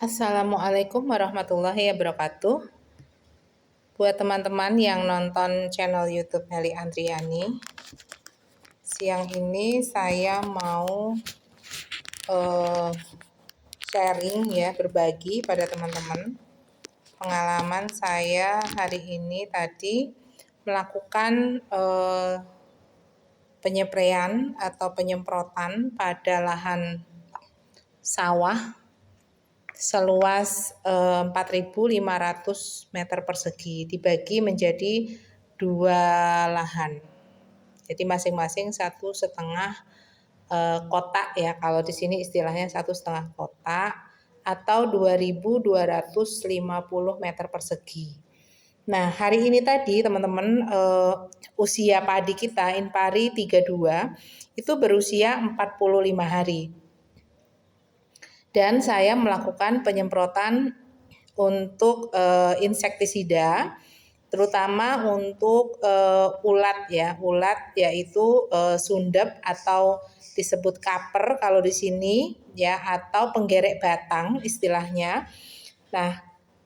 Assalamualaikum warahmatullahi wabarakatuh. Buat teman-teman yang nonton channel YouTube Heli Andriani, siang ini saya mau sharing ya, berbagi pada teman-teman pengalaman saya hari ini tadi melakukan penyepraian atau penyemprotan pada lahan sawah seluas 4.500 meter persegi dibagi menjadi 2 lahan. Jadi masing-masing 1,5 kotak ya. Kalau di sini istilahnya 1,5 kotak atau 2.250 meter persegi. Nah, hari ini tadi teman-teman usia padi kita Inpari 32 itu berusia 45 hari. Dan saya melakukan penyemprotan untuk insektisida, terutama untuk ulat ya, yaitu sundep atau disebut kaper kalau di sini ya, atau penggerek batang istilahnya. Nah,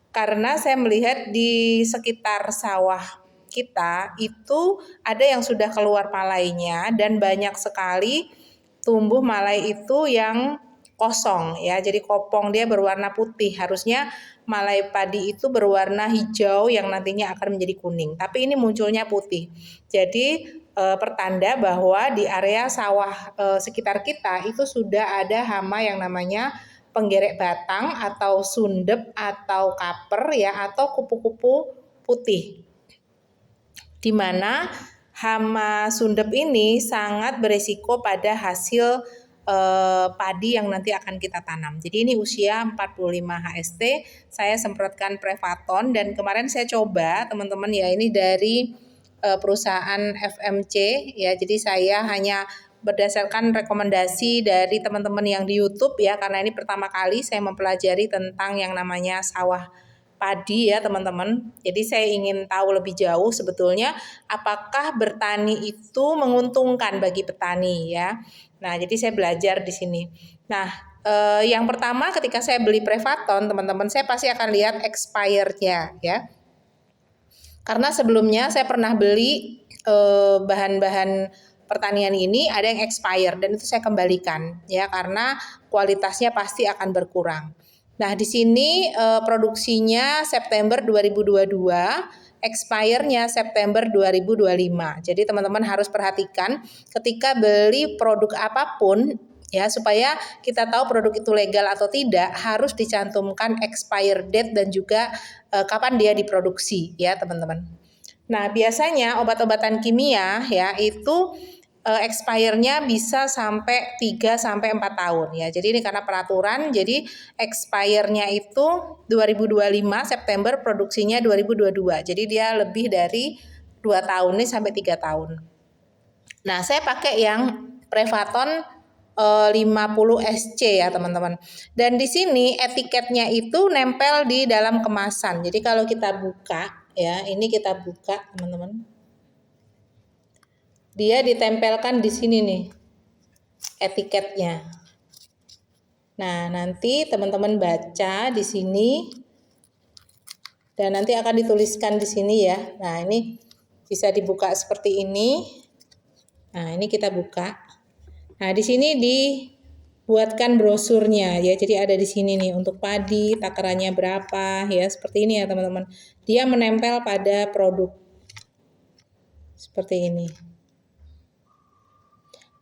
karena saya melihat di sekitar sawah kita itu ada yang sudah keluar malainya dan banyak sekali tumbuh malai itu yang kosong ya, jadi kopong, dia berwarna putih. Harusnya malai padi itu berwarna hijau yang nantinya akan menjadi kuning, tapi ini munculnya putih. Jadi pertanda bahwa di area sawah sekitar kita itu sudah ada hama yang namanya penggerek batang atau sundep atau kaper ya, atau kupu-kupu putih. Di mana hama sundep ini sangat beresiko pada hasil padi yang nanti akan kita tanam. Jadi ini usia 45 HST, saya semprotkan Prevaton dan kemarin saya coba teman-teman ya, ini dari perusahaan FMC ya. Jadi saya hanya berdasarkan rekomendasi dari teman-teman yang di YouTube ya, karena ini pertama kali saya mempelajari tentang yang namanya sawah padi ya teman-teman. Jadi saya ingin tahu lebih jauh sebetulnya apakah bertani itu menguntungkan bagi petani ya. Nah, jadi saya belajar di sini. Nah, yang pertama ketika saya beli Prevaton, teman-teman, saya pasti akan lihat expirednya ya. Karena sebelumnya saya pernah beli bahan-bahan pertanian ini ada yang expired dan itu saya kembalikan ya, karena kualitasnya pasti akan berkurang. Nah, di sini produksinya September 2022, expire-nya September 2025. Jadi teman-teman harus perhatikan ketika beli produk apapun ya, supaya kita tahu produk itu legal atau tidak, harus dicantumkan expire date dan juga kapan dia diproduksi ya, teman-teman. Nah, biasanya obat-obatan kimia ya itu expire-nya bisa sampai 3 sampai 4 tahun ya. Jadi ini karena peraturan, jadi expire-nya itu 2025 September, produksinya 2022. Jadi dia lebih dari 2 tahun nih, sampai 3 tahun. Nah, saya pakai yang Prevaton 50 SC ya, teman-teman. Dan di sini etiketnya itu nempel di dalam kemasan. Jadi kalau kita buka ya, ini kita buka, teman-teman. Dia ditempelkan di sini nih etiketnya. Nah, nanti teman-teman baca di sini dan nanti akan dituliskan di sini ya. Nah, ini bisa dibuka seperti ini. Nah, ini kita buka. Nah, di sini dibuatkan brosurnya ya. Jadi ada di sini nih untuk padi, takarannya berapa ya, seperti ini ya, teman-teman. Dia menempel pada produk. Seperti ini.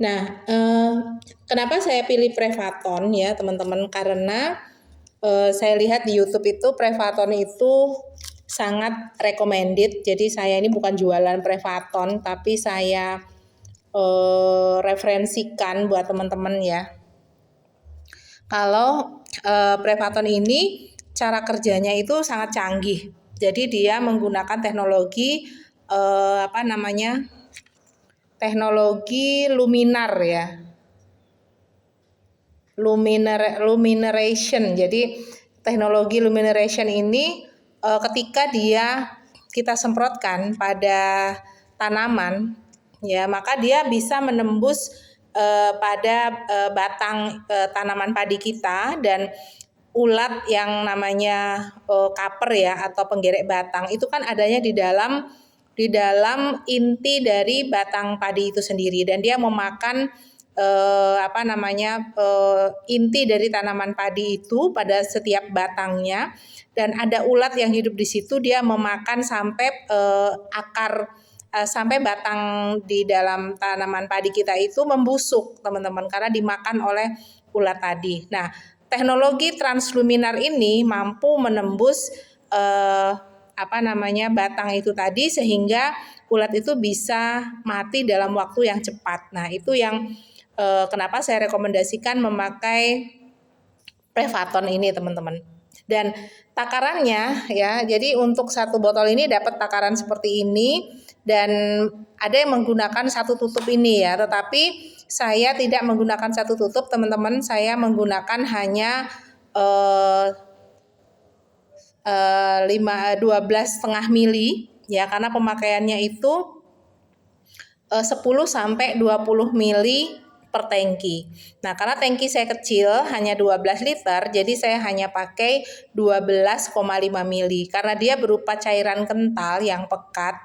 Nah, kenapa saya pilih Prevaton ya teman-teman? Karena saya lihat di YouTube itu Prevaton itu sangat recommended. Jadi saya ini bukan jualan Prevaton, tapi saya referensikan buat teman-teman ya. Kalau Prevaton ini cara kerjanya itu sangat canggih. Jadi dia menggunakan teknologi teknologi luminar ya, lumineration. Jadi teknologi lumineration ini ketika kita semprotkan pada tanaman ya, maka dia bisa menembus pada batang tanaman padi kita dan ulat yang namanya kaper ya atau penggerek batang itu kan adanya di dalam inti dari batang padi itu sendiri dan dia memakan inti dari tanaman padi itu pada setiap batangnya dan ada ulat yang hidup di situ dia memakan sampai akar sampai batang di dalam tanaman padi kita itu membusuk teman-teman karena dimakan oleh ulat tadi. Nah, teknologi transluminar ini mampu menembus batang itu tadi sehingga ulat itu bisa mati dalam waktu yang cepat. Nah, itu yang kenapa saya rekomendasikan memakai Prevaton ini, teman-teman. Dan takarannya ya, jadi untuk satu botol ini dapat takaran seperti ini dan ada yang menggunakan satu tutup ini ya, tetapi saya tidak menggunakan satu tutup, teman-teman. Saya menggunakan hanya 12,5 mili ya karena pemakaiannya itu 10 sampai 20 mili per tangki. Nah, karena tangki saya kecil hanya 12 liter, jadi saya hanya pakai 12,5 mili karena dia berupa cairan kental yang pekat.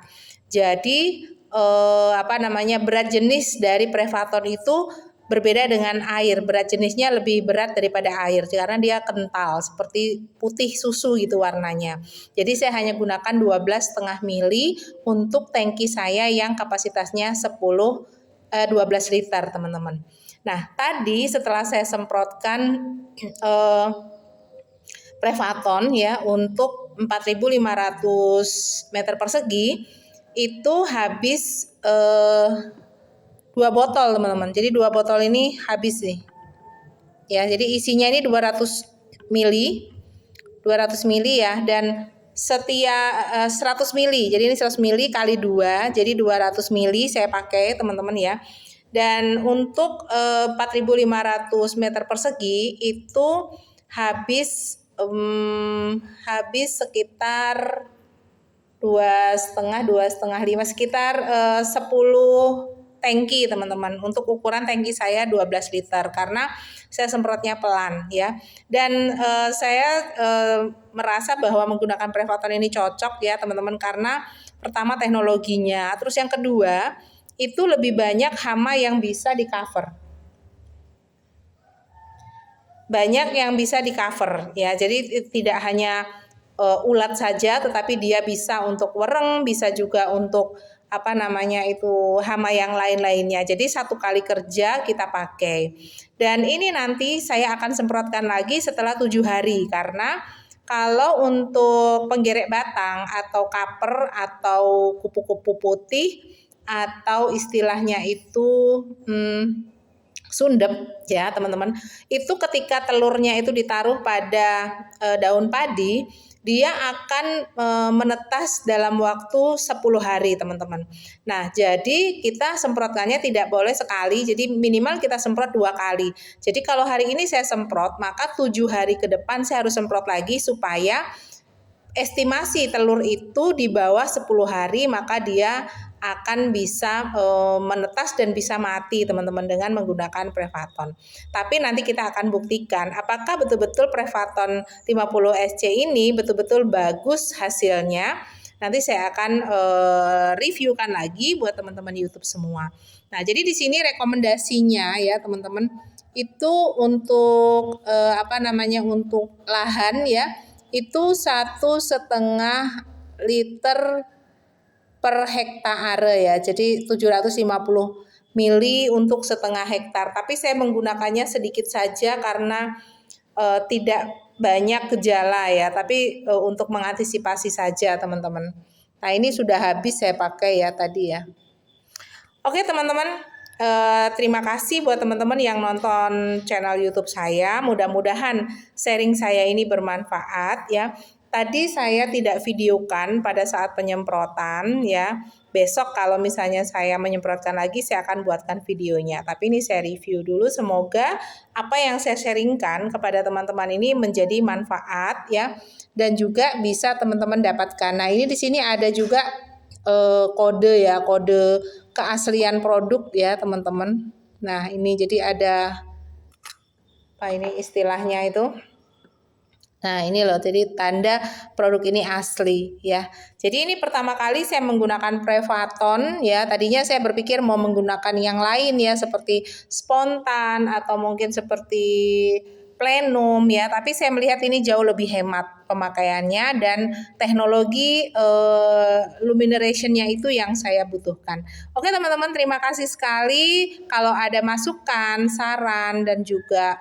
Jadi berat jenis dari Prevaton itu berbeda dengan air. Berat jenisnya lebih berat daripada air karena dia kental seperti putih susu gitu warnanya. Jadi saya hanya gunakan 12,5 mili untuk tangki saya yang kapasitasnya 12 liter, teman-teman. Nah, tadi setelah saya semprotkan Prevaton ya untuk 4.500 meter persegi itu habis 2 botol, teman-teman. Jadi 2 botol ini habis nih. Ya, jadi isinya ini 200 mili. 200 mili ya dan setiap 100 mili. Jadi ini 100 mili kali 2, jadi 200 mili saya pakai, teman-teman ya. Dan untuk 4.500 meter persegi itu habis sekitar 2,5 sekitar 10 tangki, teman-teman. Untuk ukuran tangki saya 12 liter karena saya semprotnya pelan ya. Dan saya merasa bahwa menggunakan Prevaton ini cocok ya, teman-teman, karena pertama teknologinya, terus yang kedua itu lebih banyak hama yang bisa di-cover. Banyak yang bisa di-cover ya. Jadi tidak hanya ulat saja, tetapi dia bisa untuk wereng, bisa juga untuk hama yang lain-lainnya. Jadi satu kali kerja kita pakai. Dan ini nanti saya akan semprotkan lagi setelah 7 hari karena kalau untuk penggerek batang atau kaper atau kupu-kupu putih atau istilahnya itu sundep ya, teman-teman. Itu ketika telurnya itu ditaruh pada daun padi, dia akan menetas dalam waktu 10 hari, teman-teman. Nah, jadi kita semprotkannya tidak boleh sekali, jadi minimal kita semprot 2 kali. Jadi kalau hari ini saya semprot, maka 7 hari ke depan saya harus semprot lagi supaya estimasi telur itu di bawah 10 hari maka dia akan bisa menetas dan bisa mati, teman-teman, dengan menggunakan Prevaton. Tapi nanti kita akan buktikan apakah betul-betul Prevaton 50 SC ini betul-betul bagus hasilnya. Nanti saya akan reviewkan lagi buat teman-teman YouTube semua. Nah, jadi di sini rekomendasinya ya, teman-teman, itu untuk untuk lahan ya, itu 1,5 liter per hektare ya. Jadi 750 mili untuk setengah hektar. Tapi saya menggunakannya sedikit saja karena tidak banyak gejala ya. Tapi untuk mengantisipasi saja, teman-teman. Nah, ini sudah habis saya pakai ya tadi ya. Oke, teman-teman, terima kasih buat teman-teman yang nonton channel YouTube saya. Mudah-mudahan sharing saya ini bermanfaat ya. Tadi saya tidak videokan pada saat penyemprotan ya. Besok kalau misalnya saya menyemprotkan lagi saya akan buatkan videonya. Tapi ini saya review dulu, semoga apa yang saya sharingkan kepada teman-teman ini menjadi manfaat ya dan juga bisa teman-teman dapatkan. Nah, ini di sini ada juga kode ya, kode keaslian produk ya, teman-teman. Nah, ini jadi ada apa ini istilahnya itu? Nah, ini loh, jadi tanda produk ini asli ya. Jadi ini pertama kali saya menggunakan Prevaton ya. Tadinya saya berpikir mau menggunakan yang lain ya, seperti Spontan atau mungkin seperti Plenum ya, tapi saya melihat ini jauh lebih hemat pemakaiannya dan teknologi luminerationnya itu yang saya butuhkan. Oke teman-teman, terima kasih sekali. Kalau ada masukan, saran dan juga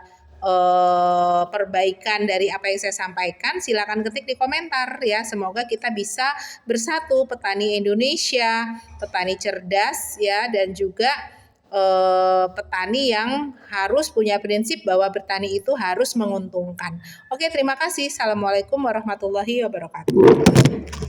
perbaikan dari apa yang saya sampaikan, silakan ketik di komentar ya. Semoga kita bisa bersatu, petani Indonesia, petani cerdas ya, dan juga petani yang harus punya prinsip bahwa bertani itu harus menguntungkan. Oke, terima kasih. Assalamualaikum warahmatullahi wabarakatuh.